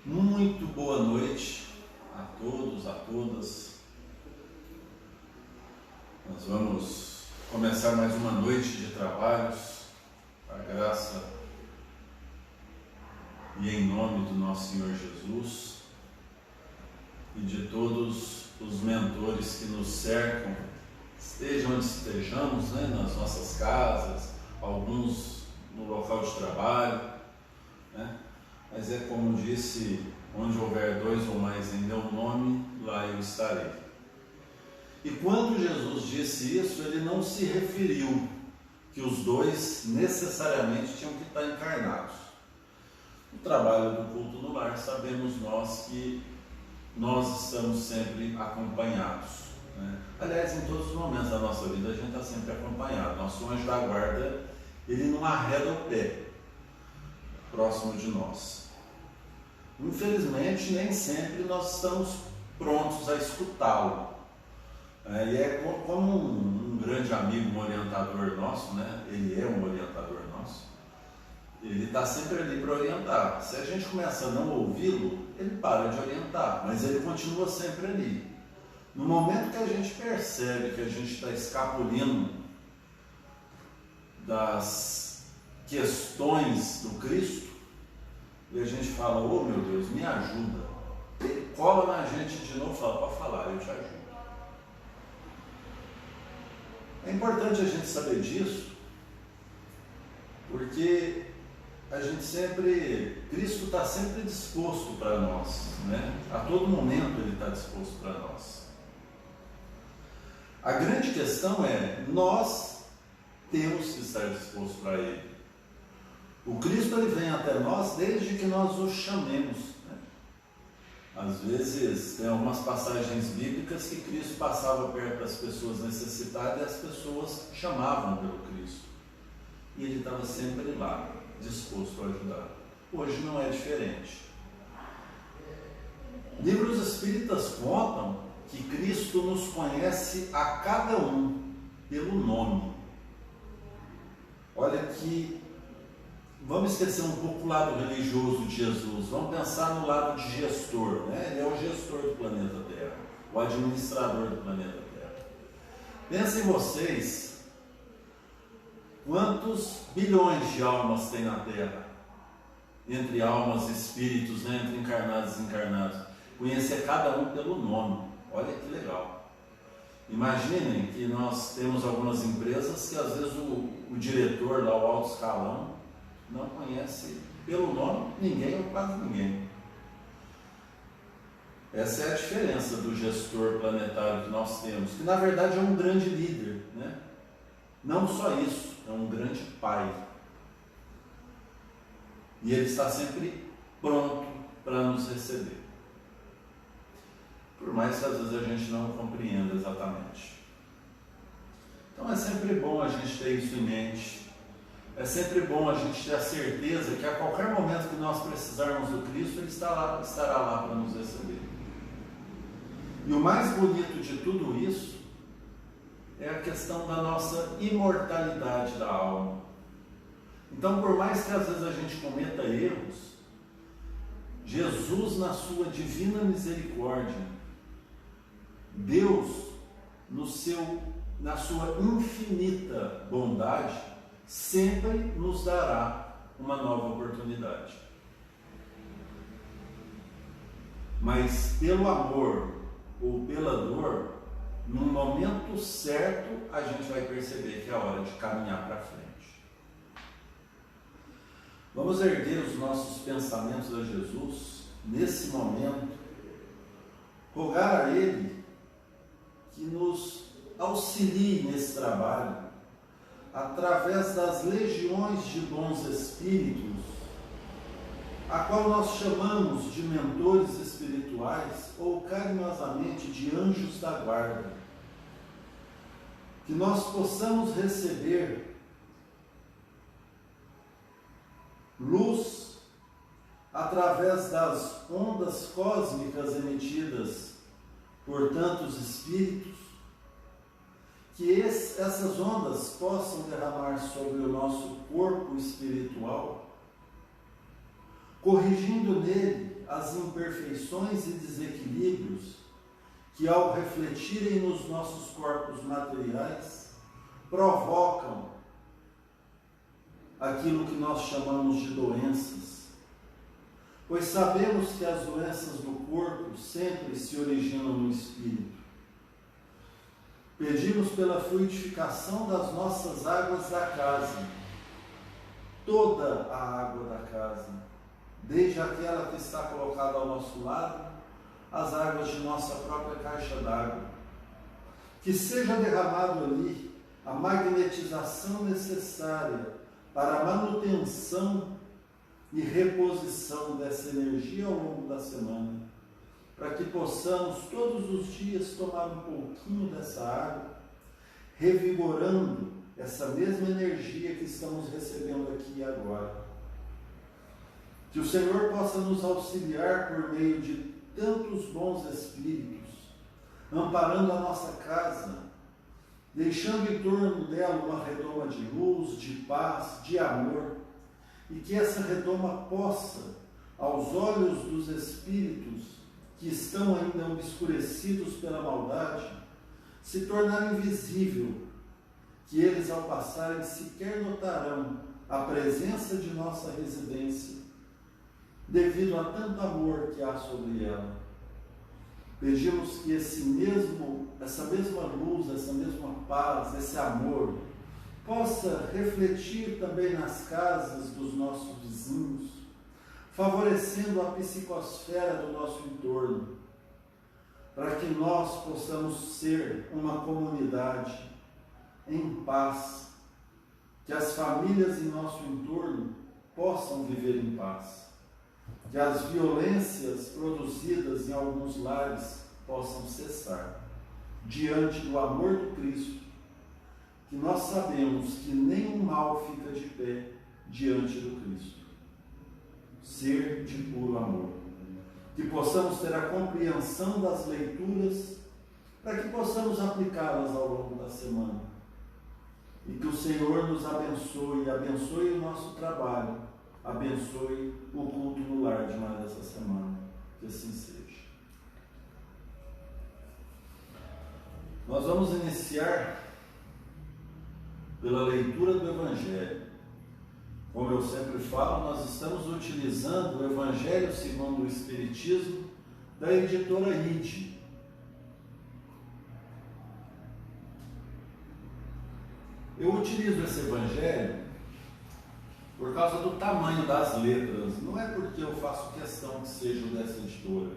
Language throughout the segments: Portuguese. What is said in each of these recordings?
Muito boa noite a todos, a todas. Nós vamos começar mais uma noite de trabalhos, a graça e em nome do nosso Senhor Jesus e de todos os mentores que nos cercam, estejam onde estejamos, nas nossas casas, alguns no local de trabalho, Mas é como disse, onde houver dois ou mais em meu nome, lá eu estarei. E quando Jesus disse isso, ele não se referiu que os dois necessariamente tinham que estar encarnados. No trabalho do culto no lar, sabemos nós que nós estamos sempre acompanhados. Aliás, em todos os momentos da nossa vida a gente está sempre acompanhado. Nosso anjo da guarda, ele não arreda o pé próximo de nós. Infelizmente, nem sempre nós estamos prontos a escutá-lo. E é como um grande amigo, um orientador nosso, ele é um orientador nosso, ele está sempre ali para orientar. Se a gente começa a não ouvi-lo, ele para de orientar, mas ele continua sempre ali. No momento que a gente percebe que a gente está escapulindo das questões do Cristo, e a gente fala, oh meu Deus, me ajuda. Ele cola na gente de novo e fala, pode falar, eu te ajudo. É importante a gente saber disso, porque a gente sempre, Cristo está sempre disposto para nós, A todo momento ele está disposto para nós. A grande questão é, nós temos que estar dispostos para ele. O Cristo ele vem até nós desde que nós o chamemos. Às vezes tem algumas passagens bíblicas que Cristo passava perto das pessoas necessitadas e as pessoas chamavam pelo Cristo. E ele estava sempre lá, disposto a ajudar. Hoje não é diferente. Livros espíritas contam que Cristo nos conhece a cada um pelo nome. Olha que vamos esquecer um pouco o lado religioso de Jesus, vamos pensar no lado de gestor, Ele é o gestor do planeta Terra, o administrador do planeta Terra. Pensem vocês, quantos bilhões de almas tem na Terra? Entre almas e espíritos, entre encarnados e desencarnados. Conhecer cada um pelo nome, olha que legal. Imaginem que nós temos algumas empresas que às vezes o diretor lá, o alto escalão, não conhece pelo nome ninguém ou quase ninguém. Essa é a diferença do gestor planetário que nós temos, que na verdade é um grande líder, Não só isso, é um grande pai. E ele está sempre pronto para nos receber. Por mais que às vezes a gente não compreenda exatamente. Então é sempre bom a gente ter isso em mente. É sempre bom a gente ter a certeza que a qualquer momento que nós precisarmos do Cristo, ele estará lá para nos receber. E o mais bonito de tudo isso é a questão da nossa imortalidade da alma. Então, por mais que às vezes a gente cometa erros, Jesus, na sua divina misericórdia, Deus, na sua infinita bondade, sempre nos dará uma nova oportunidade. Mas pelo amor ou pela dor, no momento certo, a gente vai perceber que é hora de caminhar para frente. Vamos erguer os nossos pensamentos a Jesus nesse momento, rogar a Ele que nos auxilie nesse trabalho, através das legiões de bons espíritos, a qual nós chamamos de mentores espirituais ou carinhosamente de anjos da guarda, que nós possamos receber luz através das ondas cósmicas emitidas por tantos espíritos, que essas ondas possam derramar sobre o nosso corpo espiritual, corrigindo nele as imperfeições e desequilíbrios que, ao refletirem nos nossos corpos materiais, provocam aquilo que nós chamamos de doenças, pois sabemos que as doenças do corpo sempre se originam no espírito. Pedimos pela fluidificação das nossas águas da casa, toda a água da casa, desde aquela que está colocada ao nosso lado, as águas de nossa própria caixa d'água, que seja derramado ali a magnetização necessária para a manutenção e reposição dessa energia ao longo da semana, para que possamos todos os dias tomar um pouquinho dessa água, revigorando essa mesma energia que estamos recebendo aqui e agora. Que o Senhor possa nos auxiliar por meio de tantos bons espíritos, amparando a nossa casa, deixando em torno dela uma redoma de luz, de paz, de amor, e que essa redoma possa, aos olhos dos espíritos que estão ainda obscurecidos pela maldade, se tornar invisível, que eles ao passarem sequer notarão a presença de nossa residência, devido a tanto amor que há sobre ela. Pedimos que essa mesma luz, essa mesma paz, esse amor, possa refletir também nas casas dos nossos vizinhos, favorecendo a psicosfera do nosso entorno, para que nós possamos ser uma comunidade em paz, que as famílias em nosso entorno possam viver em paz, que as violências produzidas em alguns lares possam cessar, diante do amor do Cristo, que nós sabemos que nenhum mal fica de pé diante do Cristo. Ser de puro amor. Que possamos ter a compreensão das leituras, para que possamos aplicá-las ao longo da semana. E que o Senhor nos abençoe, abençoe o nosso trabalho, abençoe o culto no lar de mais essa semana. Que assim seja. Nós vamos iniciar pela leitura do Evangelho. Como eu sempre falo, nós estamos utilizando o Evangelho segundo o Espiritismo da editora Ide. Eu utilizo esse Evangelho por causa do tamanho das letras, não é porque eu faço questão que seja dessa editora.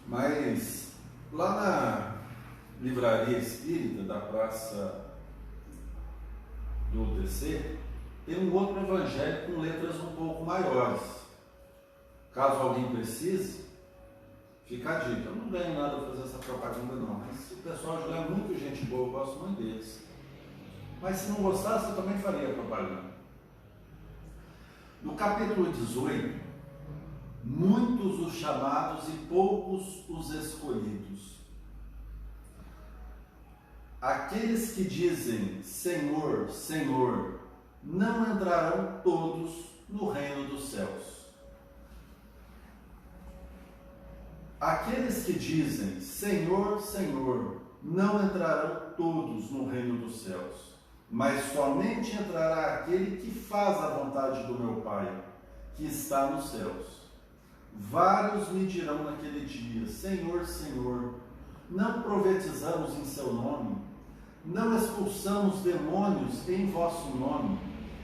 Mas lá na Livraria Espírita da Praça do UTC, tem um outro Evangelho com letras um pouco maiores. Caso alguém precise, fica a dica. Eu não ganho nada para fazer essa propaganda não, mas o pessoal já é muito gente boa, eu gosto muito deles. Mas se não gostasse, eu também faria propaganda. No capítulo 18, muitos os chamados e poucos os escolhidos. Aqueles que dizem Senhor, Senhor, não entrarão todos no reino dos céus. Aqueles que dizem Senhor, Senhor, não entrarão todos no reino dos céus, mas somente entrará aquele que faz a vontade do meu Pai, que está nos céus. Vários me dirão naquele dia, Senhor, Senhor, não profetizamos em seu nome? Não expulsamos demônios em vosso nome?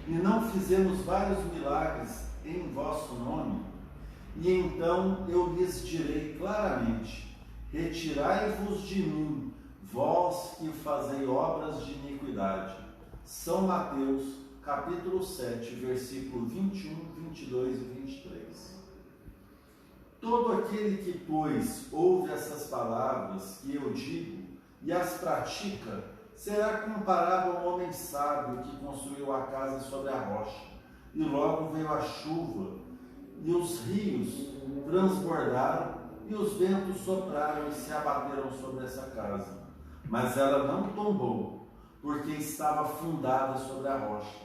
E não fizemos vários milagres em vosso nome? E então eu lhes direi claramente, retirai-vos de mim, vós que fazei obras de iniquidade. São Mateus, capítulo 7, versículo 21, 22 e 23. Todo aquele que, pois, ouve essas palavras que eu digo e as pratica, será comparado a um homem sábio que construiu a casa sobre a rocha, e logo veio a chuva, e os rios transbordaram, e os ventos sopraram e se abateram sobre essa casa. Mas ela não tombou, porque estava fundada sobre a rocha.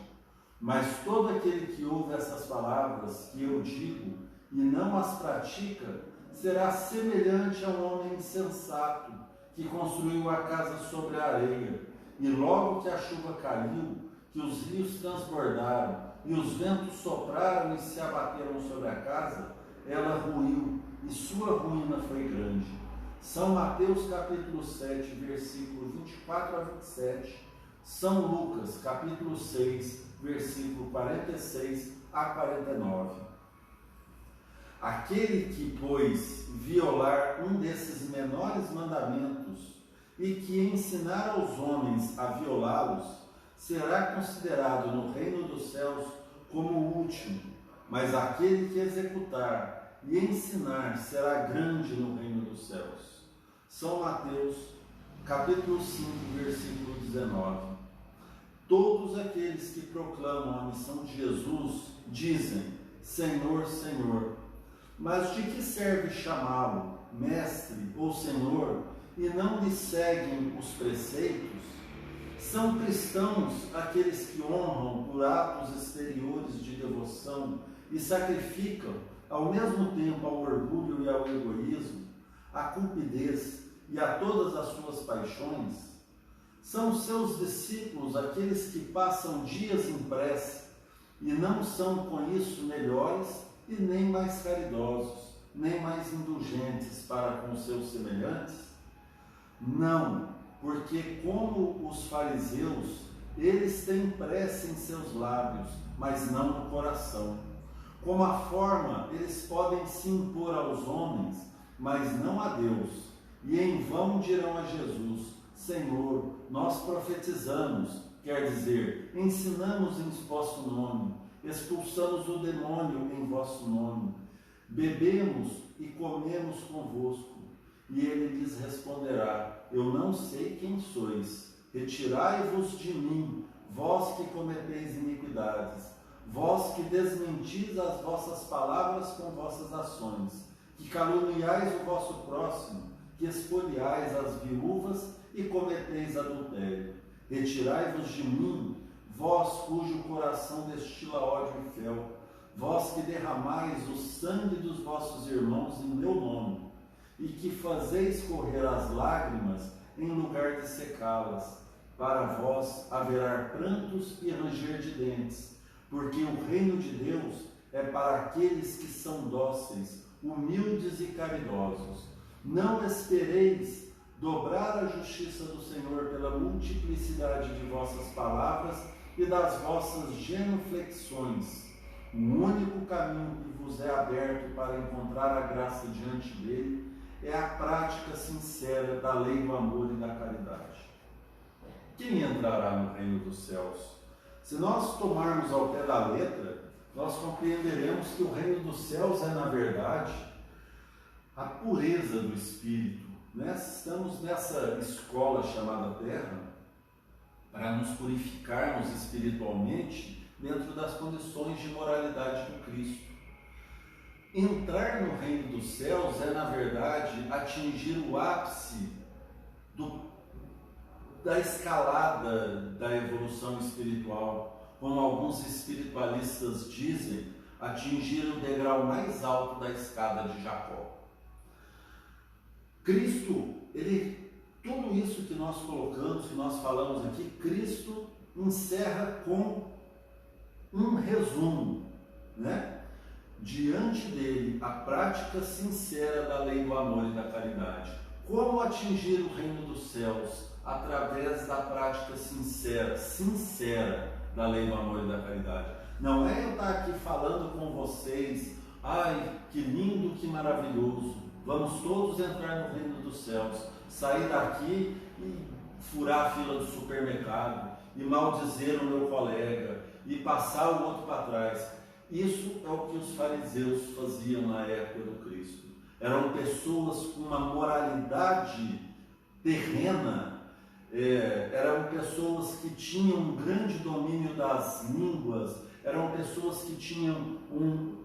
Mas todo aquele que ouve essas palavras que eu digo e não as pratica, será semelhante a um homem insensato que construiu a casa sobre a areia. E logo que a chuva caiu, que os rios transbordaram, e os ventos sopraram e se abateram sobre a casa, ela ruiu, e sua ruína foi grande. São Mateus capítulo 7, versículo 24 a 27. São Lucas capítulo 6, versículo 46 a 49. Aquele que, pois, violar um desses menores mandamentos e que ensinar aos homens a violá-los, será considerado no reino dos céus como o último, mas aquele que executar e ensinar será grande no reino dos céus. São Mateus, capítulo 5, versículo 19. Todos aqueles que proclamam a missão de Jesus dizem: Senhor, Senhor. Mas de que serve chamá-lo mestre ou senhor e não lhe seguem os preceitos? São cristãos aqueles que honram por atos exteriores de devoção e sacrificam ao mesmo tempo ao orgulho e ao egoísmo, à cupidez e a todas as suas paixões? São seus discípulos aqueles que passam dias em prece e não são com isso melhores e nem mais caridosos, nem mais indulgentes para com seus semelhantes? Não, porque como os fariseus, eles têm prece em seus lábios, mas não no coração. Como a forma, eles podem se impor aos homens, mas não a Deus. E em vão dirão a Jesus: Senhor, nós profetizamos, quer dizer, ensinamos em vosso nome, expulsamos o demônio em vosso nome, bebemos e comemos convosco. E ele lhes responderá: eu não sei quem sois, retirai-vos de mim, vós que cometeis iniquidades, vós que desmentis as vossas palavras com vossas ações, que caluniais o vosso próximo, que espoliais as viúvas e cometeis adultério. Retirai-vos de mim, vós cujo coração destila ódio e fel, vós que derramais o sangue dos vossos irmãos em meu nome, e que fazeis correr as lágrimas em lugar de secá-las. Para vós haverá prantos e ranger de dentes, porque o reino de Deus é para aqueles que são dóceis, humildes e caridosos. Não espereis dobrar a justiça do Senhor pela multiplicidade de vossas palavras e das vossas genuflexões. O único caminho que vos é aberto para encontrar a graça diante dele é a prática sincera da lei do amor e da caridade. Quem entrará no reino dos céus? Se nós tomarmos ao pé da letra, nós compreenderemos que o reino dos céus é, na verdade, a pureza do espírito. Estamos nessa escola chamada Terra para nos purificarmos espiritualmente dentro das condições de moralidade do Cristo. Entrar no reino dos céus é, na verdade, atingir o ápice da escalada da evolução espiritual. Como alguns espiritualistas dizem, atingir o degrau mais alto da escada de Jacó. Cristo, tudo isso que nós colocamos, que nós falamos aqui, Cristo encerra com um resumo, Diante dele, a prática sincera da lei do amor e da caridade. Como atingir o reino dos céus? Através da prática sincera da lei do amor e da caridade. Não é eu estar aqui falando com vocês, ai, que lindo, que maravilhoso, vamos todos entrar no reino dos céus, sair daqui e furar a fila do supermercado, e maldizer o meu colega, e passar o outro para trás. Isso é o que os fariseus faziam na época do Cristo. Eram pessoas com uma moralidade terrena, eram pessoas que tinham um grande domínio das línguas, eram pessoas que tinham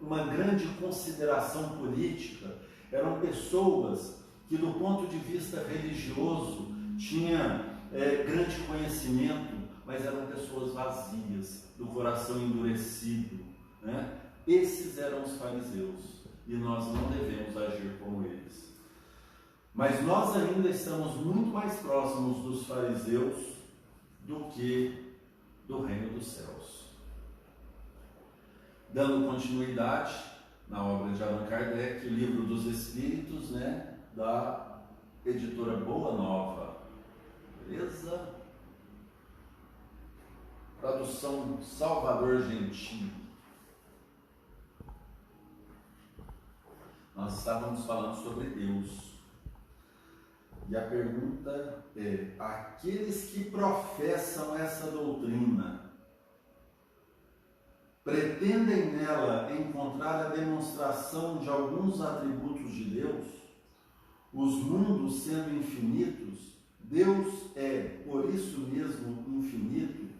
uma grande consideração política, eram pessoas que, do ponto de vista religioso, tinham grande conhecimento, mas eram pessoas vazias, do coração endurecido, né? Esses eram os fariseus, e nós não devemos agir como eles. Mas nós ainda estamos muito mais próximos dos fariseus do que do reino dos céus. Dando continuidade na obra de Allan Kardec, o Livro dos Espíritos, né, da editora Boa Nova, beleza? Tradução Salvador Gentil. Nós estávamos falando sobre Deus. E a pergunta é: aqueles que professam essa doutrina pretendem nela encontrar a demonstração de alguns atributos de Deus? Os mundos sendo infinitos, Deus é por isso mesmo infinito?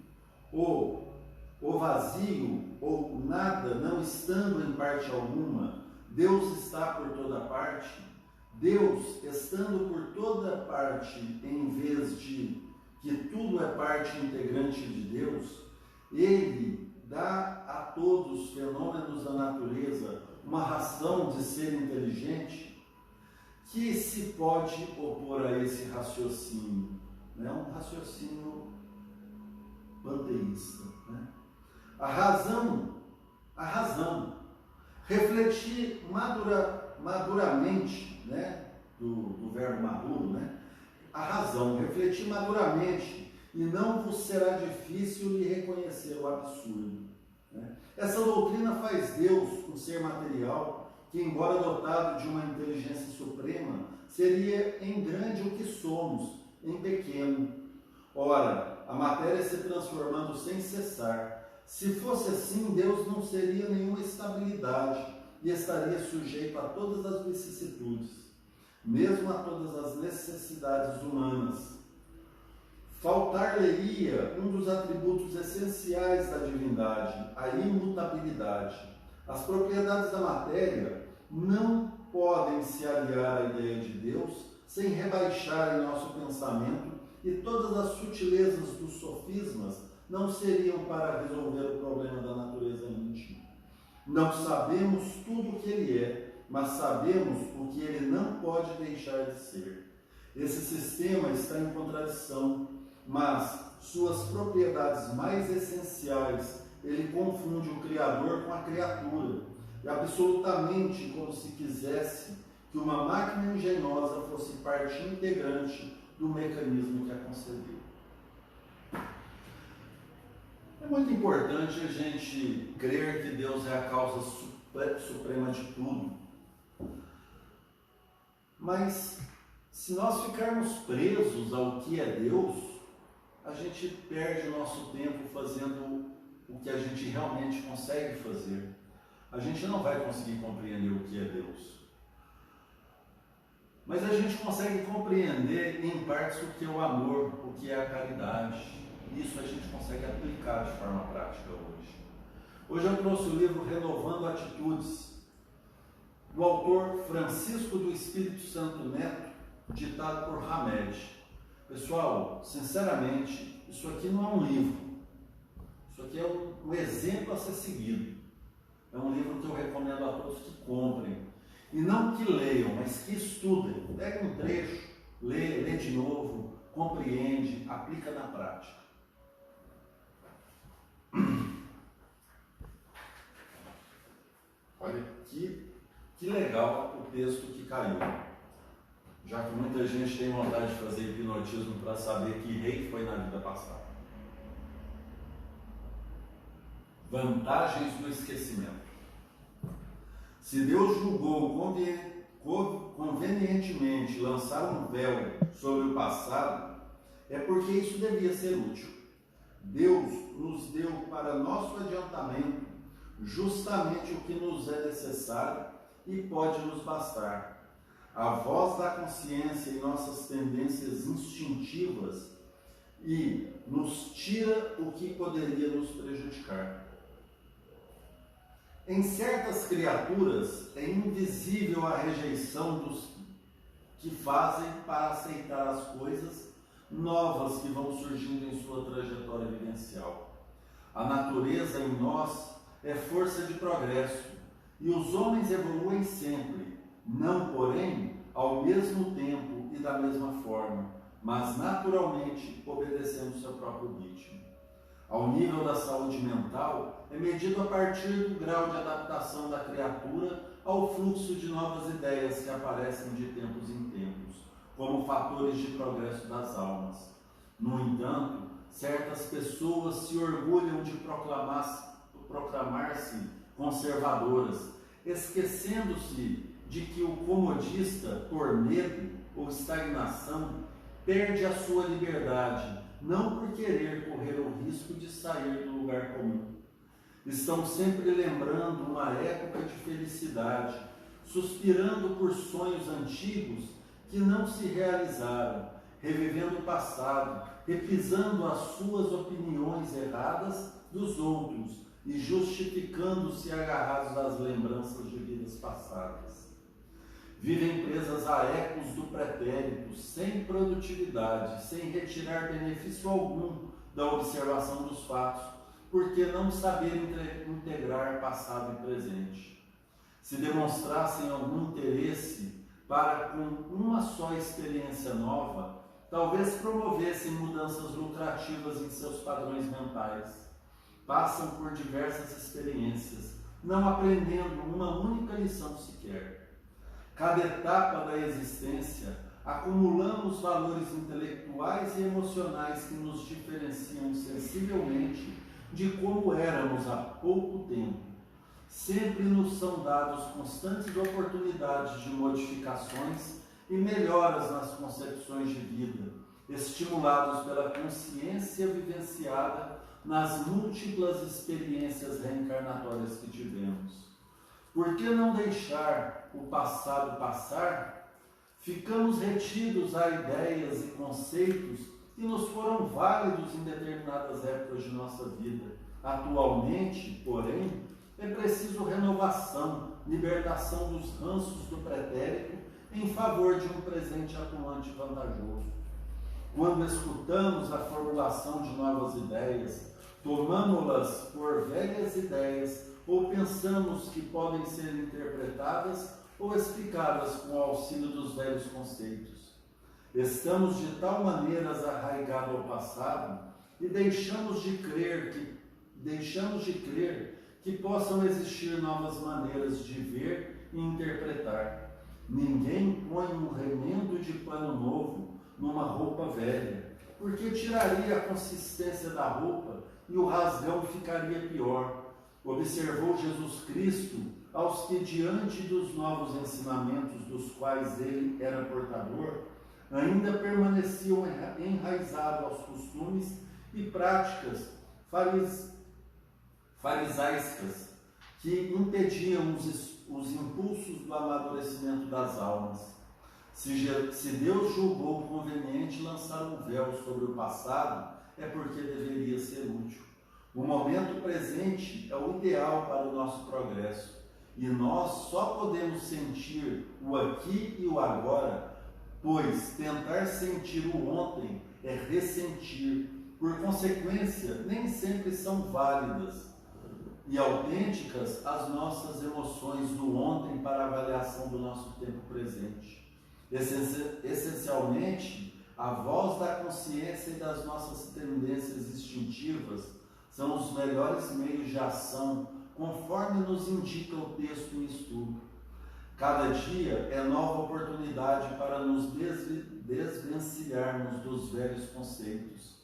Ou o vazio ou nada não estando em parte alguma, Deus está por toda parte? Deus, estando por toda parte, em vez de que tudo é parte integrante de Deus, Ele dá a todos os fenômenos da natureza uma razão de ser inteligente? Que se pode opor a esse raciocínio? Né? Um raciocínio panteísta. Né? A razão, refletir maduramente, né? do verbo maduro, né? A razão, refletir maduramente, e não vos será difícil lhe reconhecer o absurdo. Né? Essa doutrina faz Deus um ser material que, embora dotado de uma inteligência suprema, seria em grande o que somos, em pequeno. Ora, a matéria se transformando sem cessar. Se fosse assim, Deus não seria nenhuma estabilidade e estaria sujeito a todas as vicissitudes, mesmo a todas as necessidades humanas. Faltar-lhe-ia um dos atributos essenciais da divindade, a imutabilidade. As propriedades da matéria não podem se aliar à ideia de Deus sem rebaixarem nosso pensamento, e todas as sutilezas dos sofismas não seriam para resolver o problema da natureza íntima. Não sabemos tudo o que ele é, mas sabemos o que ele não pode deixar de ser. Esse sistema está em contradição, mas suas propriedades mais essenciais ele confunde o Criador com a criatura, e absolutamente como se quisesse que uma máquina engenhosa fosse parte integrante do mecanismo que a concebeu. É muito importante a gente crer que Deus é a causa suprema de tudo. Mas, se nós ficarmos presos ao que é Deus, a gente perde o nosso tempo fazendo o que a gente realmente consegue fazer. A gente não vai conseguir compreender o que é Deus. Mas a gente consegue compreender em partes o que é o amor, o que é a caridade. Isso a gente consegue aplicar de forma prática hoje. Hoje eu trouxe o livro Renovando Atitudes, do autor Francisco do Espírito Santo Neto, ditado por Hamed. Pessoal, sinceramente, isso aqui não é um livro. Isso aqui é um exemplo a ser seguido. É um livro que eu recomendo a todos que comprem. E não que leiam, mas que estudem. Pega um trecho, lê de novo, compreende, aplica na prática. Olha que legal o texto que caiu. Já que muita gente tem vontade de fazer hipnotismo para saber que rei foi na vida passada. Vantagens do esquecimento. Se Deus julgou convenientemente lançar um véu sobre o passado, é porque isso devia ser útil. Deus nos deu para nosso adiantamento justamente o que nos é necessário e pode nos bastar. A voz da consciência e nossas tendências instintivas e nos tira o que poderia nos prejudicar. Em certas criaturas é invisível a rejeição dos que fazem para aceitar as coisas novas que vão surgindo em sua trajetória vivencial. A natureza em nós é força de progresso e os homens evoluem sempre, não, porém, ao mesmo tempo e da mesma forma, mas naturalmente obedecendo seu próprio ritmo. Ao nível da saúde mental, é medido a partir do grau de adaptação da criatura ao fluxo de novas ideias que aparecem de tempos em tempos, como fatores de progresso das almas. No entanto, certas pessoas se orgulham de proclamar-se conservadoras, esquecendo-se de que o comodista, por medo ou estagnação, perde a sua liberdade, não por querer correr o risco de sair do lugar comum. Estão sempre lembrando uma época de felicidade, suspirando por sonhos antigos que não se realizaram, revivendo o passado, repisando as suas opiniões erradas dos outros e justificando-se agarrados às lembranças de vidas passadas. Vivem presas a ecos do pretérito, sem produtividade, sem retirar benefício algum da observação dos fatos, porque não saberem integrar passado e presente. Se demonstrassem algum interesse para, com uma só experiência nova, talvez promovessem mudanças lucrativas em seus padrões mentais. Passam por diversas experiências, não aprendendo uma única lição sequer. Cada etapa da existência, acumulamos valores intelectuais e emocionais que nos diferenciam sensivelmente de como éramos há pouco tempo. Sempre nos são dados constantes oportunidades de modificações e melhoras nas concepções de vida, estimulados pela consciência vivenciada nas múltiplas experiências reencarnatórias que tivemos. Por que não deixar o passado passar? Ficamos retidos a ideias e conceitos que nos foram válidos em determinadas épocas de nossa vida. Atualmente, porém, é preciso renovação, libertação dos ranços do pretérito em favor de um presente atuante vantajoso. Quando escutamos a formulação de novas ideias, tomamos-las por velhas ideias ou pensamos que podem ser interpretadas ou explicadas com o auxílio dos velhos conceitos. Estamos de tal maneira arraigados ao passado e deixamos de crer que possam existir novas maneiras de ver e interpretar. Ninguém põe um remendo de pano novo numa roupa velha, porque tiraria a consistência da roupa e o rasgão ficaria pior. Observou Jesus Cristo aos que, diante dos novos ensinamentos dos quais ele era portador, ainda permaneciam enraizados aos costumes e práticas farisaicas que impediam os impulsos do amadurecimento das almas. Se Deus julgou conveniente lançar um véu sobre o passado, é porque deveria ser útil. O momento presente é o ideal para o nosso progresso, e nós só podemos sentir o aqui e o agora, pois tentar sentir o ontem é ressentir. Por consequência, nem sempre são válidas e autênticas as nossas emoções do ontem para a avaliação do nosso tempo presente. Essencialmente, a voz da consciência e das nossas tendências instintivas são os melhores meios de ação, conforme nos indica o texto em estudo. Cada dia é nova oportunidade para nos desvencilharmos dos velhos conceitos,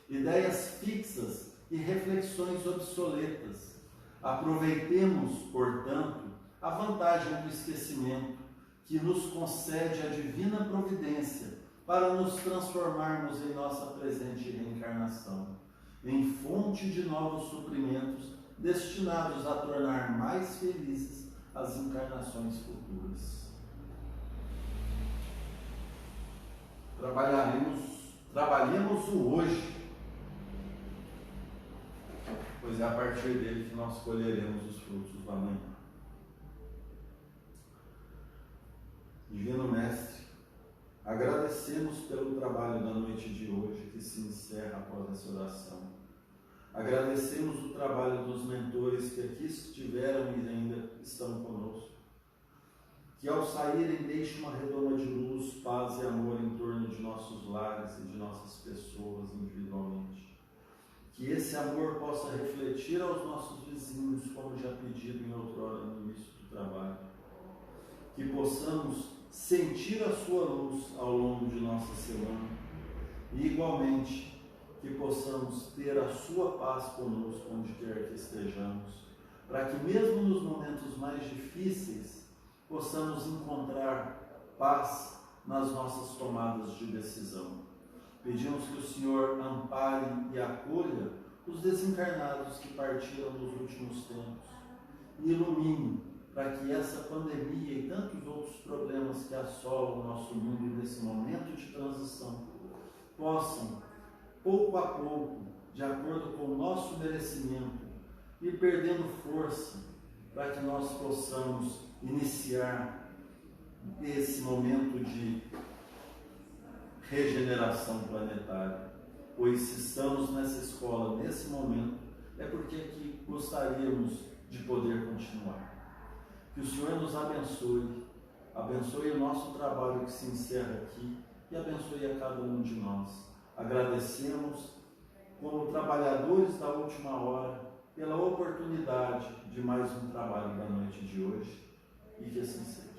ideias fixas e reflexões obsoletas. Aproveitemos, portanto, a vantagem do esquecimento, que nos concede a divina providência para nos transformarmos em nossa presente reencarnação, em fonte de novos suprimentos destinados a tornar mais felizes as encarnações futuras. Trabalhemos o hoje, pois é a partir dele que nós colheremos os frutos do amanhã. Divino Mestre, agradecemos pelo trabalho da noite noite de hoje, que se encerra após essa oração. Agradecemos o trabalho dos mentores que aqui estiveram e ainda estão conosco. Que ao saírem deixem uma redoma de luz, paz e amor em torno de nossos lares e de nossas pessoas individualmente. Que esse amor possa refletir aos nossos vizinhos, como já pedido em outrora no início do trabalho. Que possamos sentir a sua luz ao longo de nossa semana e, igualmente, que possamos ter a sua paz conosco onde quer que estejamos, para que mesmo nos momentos mais difíceis possamos encontrar paz nas nossas tomadas de decisão. Pedimos que o Senhor ampare e acolha os desencarnados que partiram nos últimos tempos e ilumine para que essa pandemia e tantos outros problemas que assolam o nosso mundo nesse momento de transição possam, pouco a pouco, de acordo com o nosso merecimento, ir perdendo força para que nós possamos iniciar esse momento de regeneração planetária. Pois se estamos nessa escola nesse momento, é porque aqui gostaríamos de poder continuar. Que o Senhor nos abençoe, abençoe o nosso trabalho que se encerra aqui e abençoe a cada um de nós. Agradecemos, como trabalhadores da última hora, pela oportunidade de mais um trabalho da noite de hoje, e que assim seja.